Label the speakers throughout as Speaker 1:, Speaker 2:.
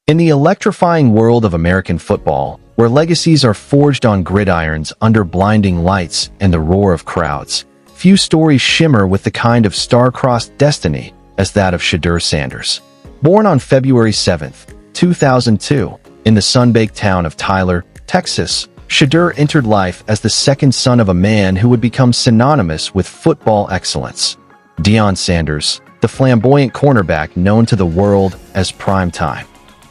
Speaker 1: In the electrifying world of American football, where legacies are forged on gridirons under blinding lights and the roar of crowds, few stories shimmer with the kind of star-crossed destiny as that of Shedeur Sanders. Born on February 7, 2002, in the sun-baked town of Tyler, Texas, Shedeur entered life as the second son of a man who would become synonymous with football excellence. Deion Sanders, the flamboyant cornerback known to the world as Prime Time.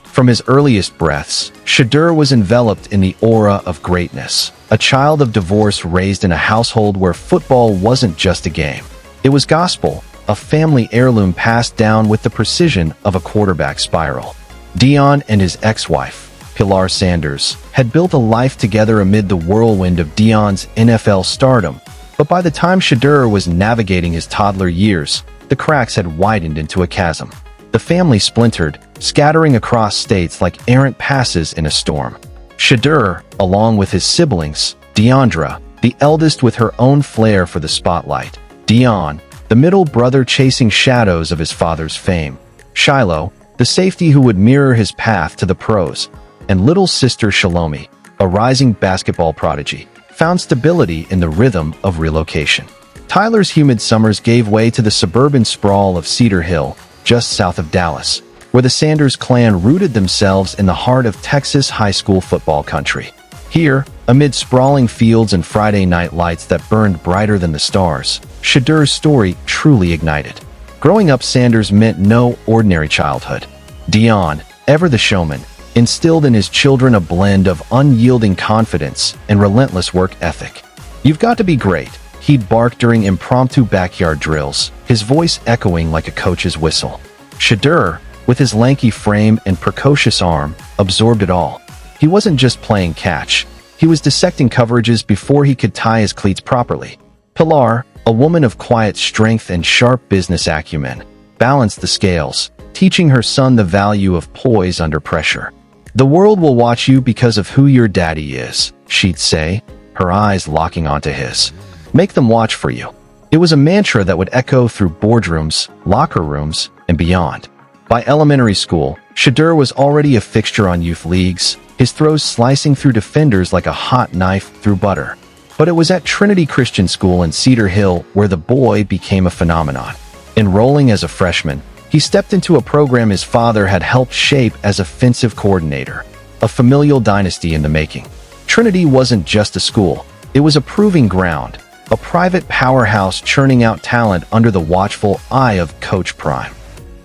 Speaker 1: From his earliest breaths, Shedeur was enveloped in the aura of greatness, a child of divorce raised in a household where football wasn't just a game. It was gospel, a family heirloom passed down with the precision of a quarterback spiral. Deion and his ex-wife, Shedeur Sanders, had built a life together amid the whirlwind of Deion's NFL stardom, but by the time Shedeur was navigating his toddler years, the cracks had widened into a chasm. The family splintered, scattering across states like errant passes in a storm. Shedeur, along with his siblings, Deandra, the eldest with her own flair for the spotlight, Deion, the middle brother chasing shadows of his father's fame, Shiloh, the safety who would mirror his path to the pros, and little sister Shalomi, a rising basketball prodigy, found stability in the rhythm of relocation. Tyler's humid summers gave way to the suburban sprawl of Cedar Hill, just south of Dallas, where the Sanders clan rooted themselves in the heart of Texas high school football country. Here, amid sprawling fields and Friday night lights that burned brighter than the stars, Shedeur's story truly ignited. Growing up, Sanders meant no ordinary childhood. Deion, ever the showman, instilled in his children a blend of unyielding confidence and relentless work ethic. "You've got to be great," he'd bark during impromptu backyard drills, his voice echoing like a coach's whistle. Shedeur, with his lanky frame and precocious arm, absorbed it all. He wasn't just playing catch. He was dissecting coverages before he could tie his cleats properly. Pilar, a woman of quiet strength and sharp business acumen, balanced the scales, teaching her son the value of poise under pressure. "The world will watch you because of who your daddy is," she'd say, her eyes locking onto his. "Make them watch for you." It was a mantra that would echo through boardrooms, locker rooms, and beyond. By elementary school, Shedeur was already a fixture on youth leagues, his throws slicing through defenders like a hot knife through butter. But it was at Trinity Christian School in Cedar Hill where the boy became a phenomenon. Enrolling as a freshman, he stepped into a program his father had helped shape as offensive coordinator, a familial dynasty in the making. Trinity wasn't just a school, it was a proving ground, a private powerhouse churning out talent under the watchful eye of Coach Prime.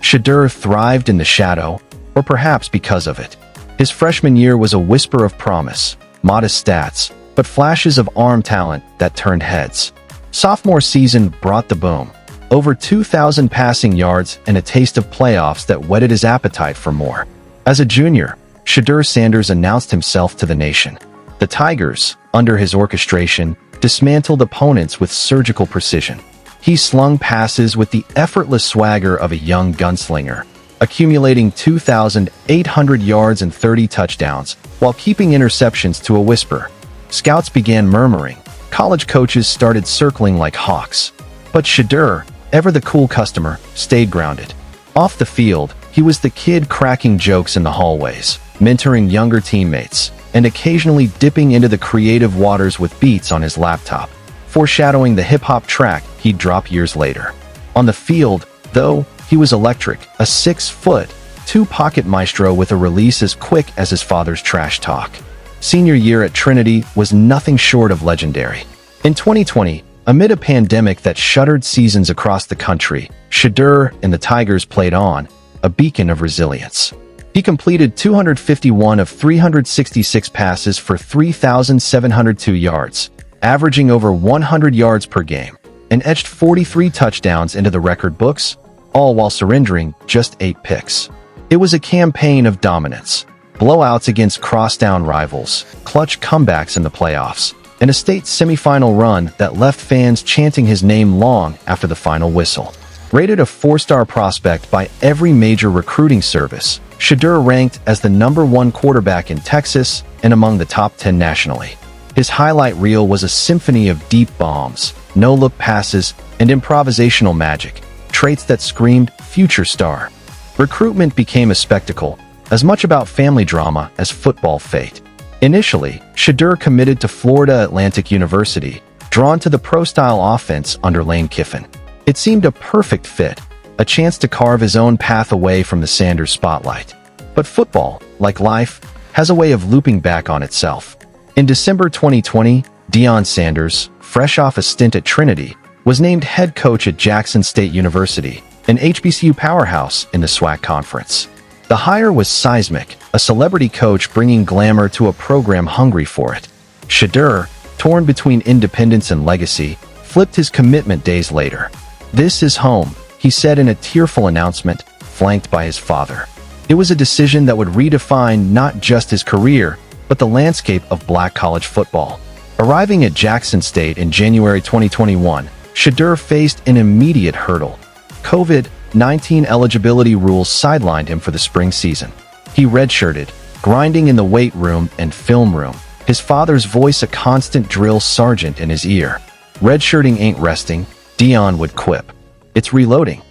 Speaker 1: Shedeur thrived in the shadow, or perhaps because of it. His freshman year was a whisper of promise, modest stats, but flashes of arm talent that turned heads. Sophomore season brought the boom. Over 2,000 passing yards and a taste of playoffs that whetted his appetite for more. As a junior, Shedeur Sanders announced himself to the nation. The Tigers, under his orchestration, dismantled opponents with surgical precision. He slung passes with the effortless swagger of a young gunslinger, accumulating 2,800 yards and 30 touchdowns, while keeping interceptions to a whisper. Scouts began murmuring. College coaches started circling like hawks. But Shedeur, ever the cool customer, stayed grounded. Off the field, he was the kid cracking jokes in the hallways, mentoring younger teammates, and occasionally dipping into the creative waters with beats on his laptop, foreshadowing the hip-hop track he'd drop years later. On the field, though, he was electric, a 6-foot, 2-pocket maestro with a release as quick as his father's trash talk. Senior year at Trinity was nothing short of legendary. In 2020, amid a pandemic that shuttered seasons across the country, Shedeur and the Tigers played on, a beacon of resilience. He completed 251 of 366 passes for 3,702 yards, averaging over 100 yards per game, and edged 43 touchdowns into the record books, all while surrendering just 8 picks. It was a campaign of dominance, blowouts against crosstown rivals, clutch comebacks in the playoffs, and a state semifinal run that left fans chanting his name long after the final whistle. Rated a 4-star prospect by every major recruiting service, Shedeur ranked as the #1 quarterback in Texas and among the top 10 nationally. His highlight reel was a symphony of deep bombs, no-look passes, and improvisational magic, traits that screamed future star. Recruitment became a spectacle. as much about family drama as football fate. Initially, Shedeur committed to Florida Atlantic University, drawn to the pro-style offense under Lane Kiffin. It seemed a perfect fit, a chance to carve his own path away from the Sanders spotlight. But football, like life, has a way of looping back on itself. In December 2020, Deion Sanders, fresh off a stint at Trinity, was named head coach at Jackson State University, an HBCU powerhouse in the SWAC conference. The hire was seismic, a celebrity coach bringing glamour to a program hungry for it. Shedeur, torn between independence and legacy, flipped his commitment days later. "This is home," he said in a tearful announcement, flanked by his father. It was a decision that would redefine not just his career, but the landscape of black college football. Arriving at Jackson State in January 2021, Shedeur faced an immediate hurdle. COVID-19 eligibility rules sidelined him for the spring season. He redshirted, grinding in the weight room and film room, his father's voice a constant drill sergeant in his ear. "Redshirting ain't resting," Deion would quip. "It's reloading."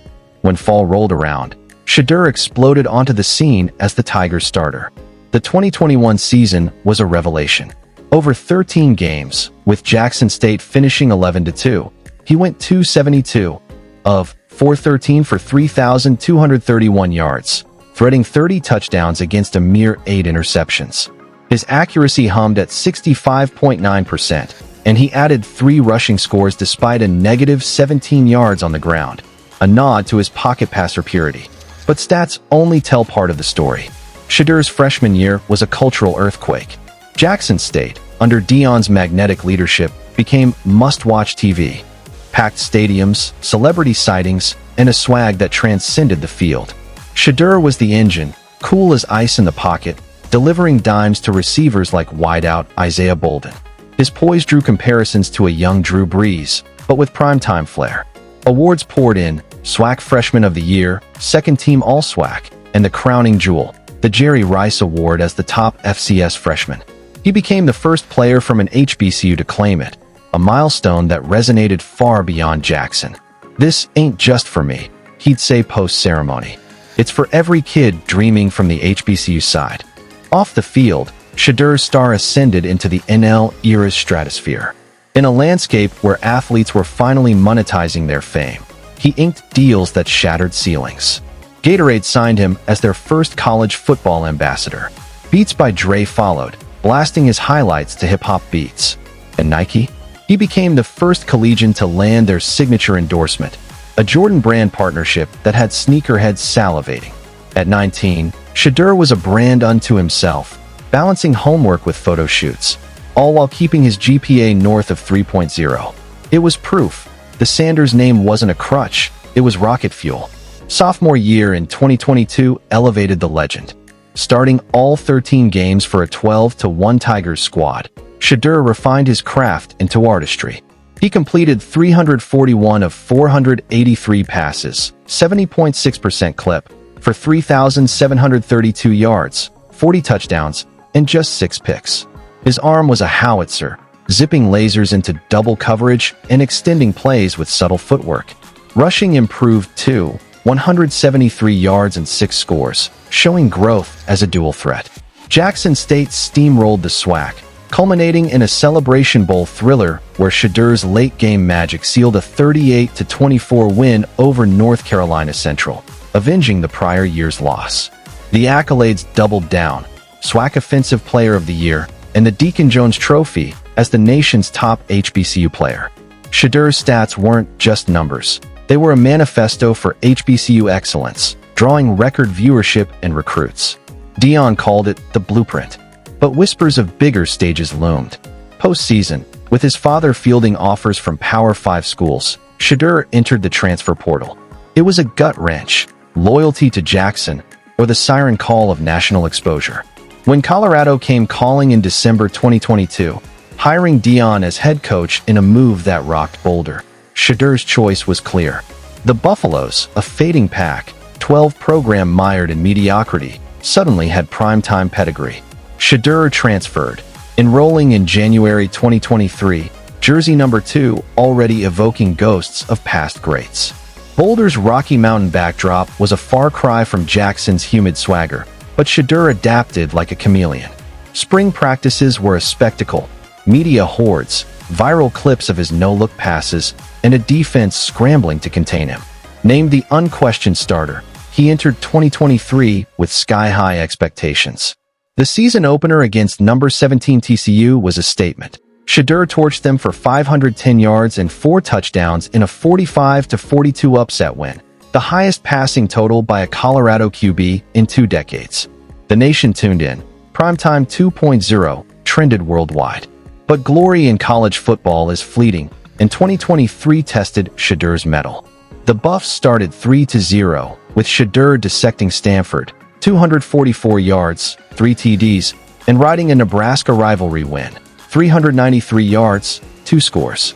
Speaker 1: When fall rolled around, Shedeur exploded onto the scene as the Tigers starter. The 2021 season was a revelation. Over 13 games, with Jackson State finishing 11-2, he went 272 of 413 for 3,231 yards, threading 30 touchdowns against a mere 8 interceptions. His accuracy hummed at 65.9%, and he added 3 rushing scores despite a negative 17 yards on the ground, a nod to his pocket passer purity. But stats only tell part of the story. Shedeur's freshman year was a cultural earthquake. Jackson State, under Deion's magnetic leadership, became must-watch TV. Packed stadiums, celebrity sightings, and a swag that transcended the field. Shedeur was the engine, cool as ice in the pocket, delivering dimes to receivers like wideout Isaiah Bolden. His poise drew comparisons to a young Drew Brees, but with primetime flair. Awards poured in: SWAC Freshman of the Year, Second Team All-SWAC, and the crowning jewel, the Jerry Rice Award as the top FCS freshman. He became the first player from an HBCU to claim it, a milestone that resonated far beyond Jackson. "This ain't just for me," he'd say post-ceremony. "It's for every kid dreaming from the HBCU side." Off the field, Shedeur's star ascended into the NL era's stratosphere. In a landscape where athletes were finally monetizing their fame, he inked deals that shattered ceilings. Gatorade signed him as their first college football ambassador. Beats by Dre followed, blasting his highlights to hip-hop beats. And Nike? He became the first collegian to land their signature endorsement, a Jordan brand partnership that had sneakerheads salivating. At 19, Shedeur was a brand unto himself, balancing homework with photo shoots, all while keeping his GPA north of 3.0. It was proof. The Sanders name wasn't a crutch, it was rocket fuel. Sophomore year in 2022 elevated the legend. Starting all 13 games for a 12-1 Tigers squad, Shedeur refined his craft into artistry. He completed 341 of 483 passes, 70.6% clip, for 3,732 yards, 40 touchdowns, and just 6 picks. His arm was a howitzer, zipping lasers into double coverage and extending plays with subtle footwork. Rushing improved too, 173 yards and 6 scores, showing growth as a dual threat. Jackson State steamrolled the SWAC, culminating in a Celebration Bowl thriller where Shedeur's late-game magic sealed a 38-24 win over North Carolina Central, avenging the prior year's loss. The accolades doubled down: SWAC Offensive Player of the Year and the Deacon Jones Trophy as the nation's top HBCU player. Shedeur's stats weren't just numbers. They were a manifesto for HBCU excellence, drawing record viewership and recruits. Deion called it the blueprint. But whispers of bigger stages loomed. Postseason, with his father fielding offers from Power 5 schools, Shedeur entered the transfer portal. It was a gut wrench: loyalty to Jackson, or the siren call of national exposure. When Colorado came calling in December 2022, hiring Deion as head coach in a move that rocked Boulder, Shedeur's choice was clear. The Buffaloes, a fading pack, 12 program mired in mediocrity, suddenly had primetime pedigree. Shedeur transferred, enrolling in January 2023, jersey number 2 already evoking ghosts of past greats. Boulder's Rocky Mountain backdrop was a far cry from Jackson's humid swagger, but Shedeur adapted like a chameleon. Spring practices were a spectacle, media hordes, viral clips of his no-look passes, and a defense scrambling to contain him. Named the unquestioned starter, he entered 2023 with sky-high expectations. The season opener against number 17 TCU was a statement. Shedeur torched them for 510 yards and 4 touchdowns in a 45-42 upset win, the highest passing total by a Colorado QB in 2 decades. The nation tuned in. Primetime 2.0 trended worldwide. But glory in college football is fleeting, and 2023 tested Shedeur's mettle. The Buffs started 3-0, with Shedeur dissecting Stanford, 244 yards, 3 TDs, and riding a Nebraska rivalry win, 393 yards, 2 scores.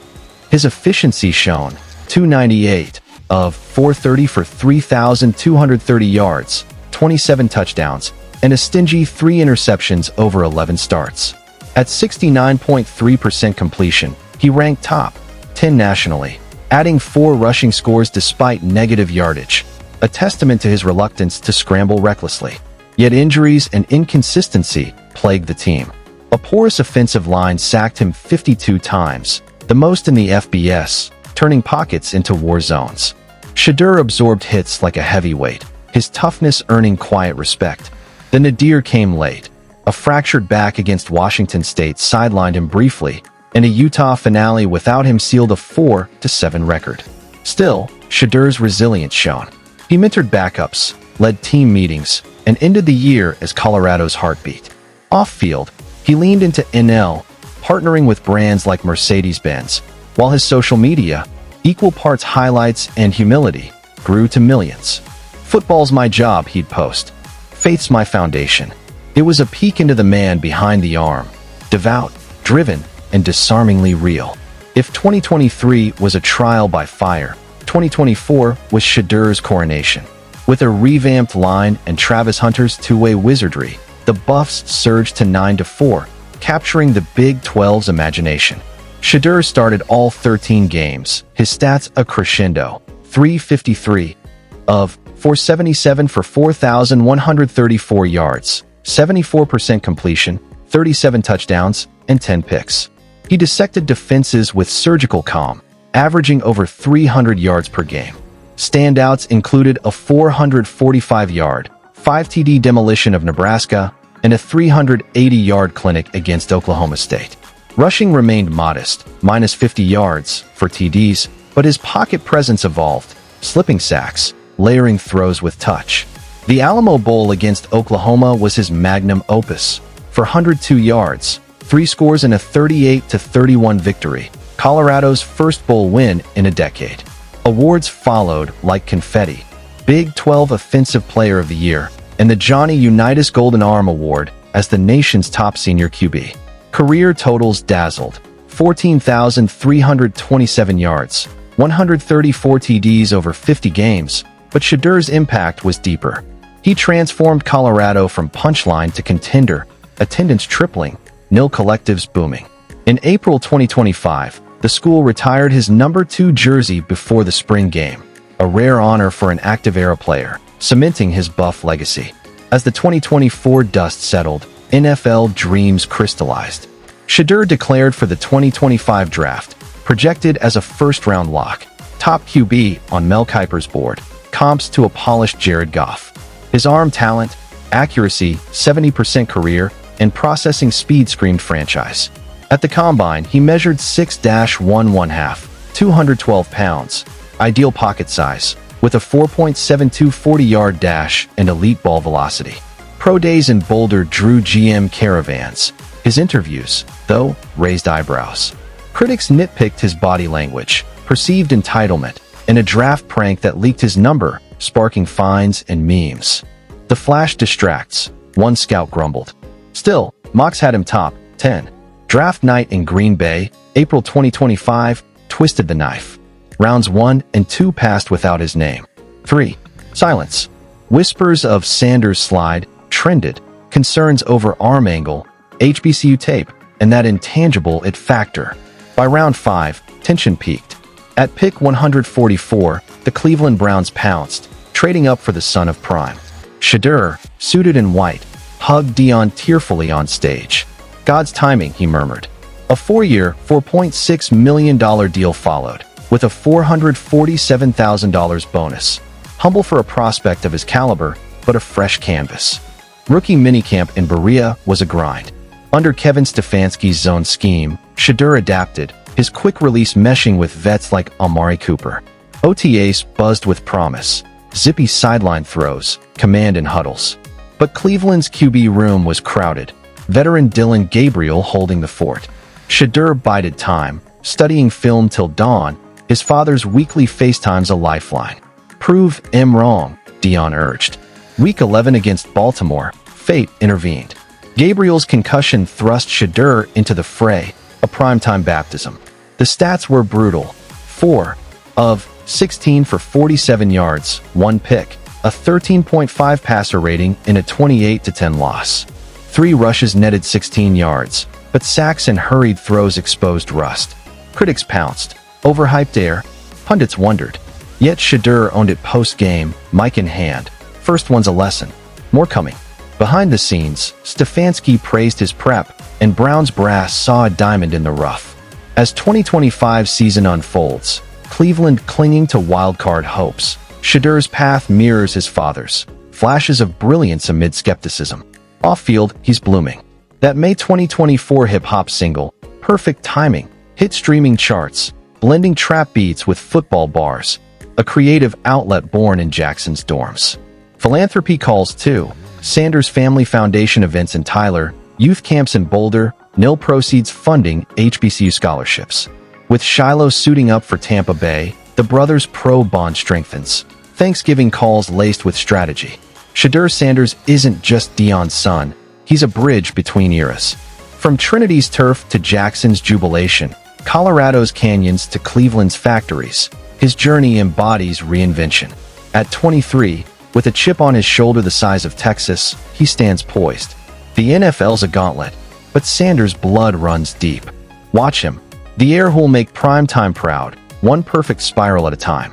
Speaker 1: His efficiency shone, 298 of 430 for 3,230 yards, 27 touchdowns, and a stingy 3 interceptions over 11 starts. At 69.3% completion, he ranked top 10 nationally, adding 4 rushing scores despite negative yardage, a testament to his reluctance to scramble recklessly. Yet injuries and inconsistency plagued the team. A porous offensive line sacked him 52 times, the most in the FBS, turning pockets into war zones. Shedeur absorbed hits like a heavyweight, his toughness earning quiet respect. The nadir came late. A fractured back against Washington State sidelined him briefly, and a Utah finale without him sealed a 4-7 record. Still, Shedeur's resilience shone. He mentored backups, led team meetings, and ended the year as Colorado's heartbeat. Off-field, he leaned into NL, partnering with brands like Mercedes-Benz, while his social media, equal parts highlights and humility, grew to millions. "Football's my job," he'd post. "Faith's my foundation." It was a peek into the man behind the arm, devout, driven, and disarmingly real. If 2023 was a trial by fire, 2024 was Shedeur's coronation. With a revamped line and Travis Hunter's two-way wizardry, the Buffs surged to 9-4, capturing the Big 12's imagination. Shedeur started all 13 games, his stats a crescendo, 353 of 477 for 4,134 yards, 74% completion, 37 touchdowns, and 10 picks. He dissected defenses with surgical calm, averaging over 300 yards per game. Standouts included a 445-yard, 5 TD demolition of Nebraska and a 380-yard clinic against Oklahoma State. Rushing remained modest, minus 50 yards for TDs, but his pocket presence evolved, slipping sacks, layering throws with touch. The Alamo Bowl against Oklahoma was his magnum opus. For 102 yards, 3 scores and a 38-31 victory, Colorado's first bowl win in a decade. Awards followed like confetti. Big 12 Offensive Player of the Year and the Johnny Unitas Golden Arm Award as the nation's top senior QB. Career totals dazzled. 14,327 yards, 134 TDs over 50 games, but Shedeur's impact was deeper. He transformed Colorado from punchline to contender, attendance tripling, nil collectives booming. In April 2025, the school retired his number 2 jersey before the spring game, a rare honor for an active-era player, cementing his Buff legacy. As the 2024 dust settled, NFL dreams crystallized. Shedeur declared for the 2025 draft, projected as a first-round lock, top QB on Mel Kiper's board, comps to a polished Jared Goff. His arm talent, accuracy, 70% career, and processing speed screamed franchise. At the Combine, he measured 6'1½ 212 pounds, ideal pocket size, with a 4.72 40-yard dash and elite ball velocity. Pro days in Boulder drew GM caravans. His interviews, though, raised eyebrows. Critics nitpicked his body language, perceived entitlement, and a draft prank that leaked his number, sparking fines and memes. "The Flash distracts," one scout grumbled. Still, mocks had him top 10. Draft night in Green Bay, April 2025, twisted the knife. Rounds 1 and 2 passed without his name. 3. Silence. Whispers of Sanders' slide trended, concerns over arm angle, HBCU tape, and that intangible it factor. By round 5, tension peaked. At pick 144, the Cleveland Browns pounced, trading up for the son of Prime. Shedeur, suited in white, hugged Deion tearfully on stage. "God's timing," he murmured. A 4-year, $4.6 million deal followed, with a $447,000 bonus. Humble for a prospect of his caliber, but a fresh canvas. Rookie minicamp in Berea was a grind. Under Kevin Stefanski's zone scheme, Shedeur adapted, his quick release meshing with vets like Amari Cooper. OTAs buzzed with promise, zippy sideline throws, command in huddles. But Cleveland's QB room was crowded, veteran Dillon Gabriel holding the fort. Shedeur bided time, studying film till dawn, his father's weekly FaceTimes a lifeline. "Prove him wrong," Deion urged. Week 11 against Baltimore, fate intervened. Gabriel's concussion thrust Shedeur into the fray, a primetime baptism. The stats were brutal. 4 of 16 for 47 yards, 1 pick, a 13.5 passer rating in a 28-10 loss. 3 rushes netted 16 yards, but sacks and hurried throws exposed rust. Critics pounced. Overhyped Heir? Pundits wondered. Yet Shedeur owned it post-game, mic in hand. "First one's a lesson. More coming." Behind the scenes, Stefanski praised his prep, and Brown's brass saw a diamond in the rough. As 2025 season unfolds, Cleveland clinging to wildcard hopes, Shedeur's path mirrors his father's. Flashes of brilliance amid skepticism. Off-field, he's blooming. That May 2024 hip-hop single, "Perfect Timing," hit streaming charts, blending trap beats with football bars, a creative outlet born in Jackson's dorms. Philanthropy calls too. Sanders Family Foundation events in Tyler, youth camps in Boulder, nil proceeds funding HBCU scholarships. With Shiloh suiting up for Tampa Bay, the brothers' pro bond strengthens. Thanksgiving calls laced with strategy. Shedeur Sanders isn't just Deion's son, he's a bridge between eras. From Trinity's turf to Jackson's jubilation, Colorado's canyons to Cleveland's factories, his journey embodies reinvention. At 23, with a chip on his shoulder the size of Texas, he stands poised. The NFL's a gauntlet, but Sanders' blood runs deep. Watch him. The Heir who'll make primetime proud, one perfect spiral at a time.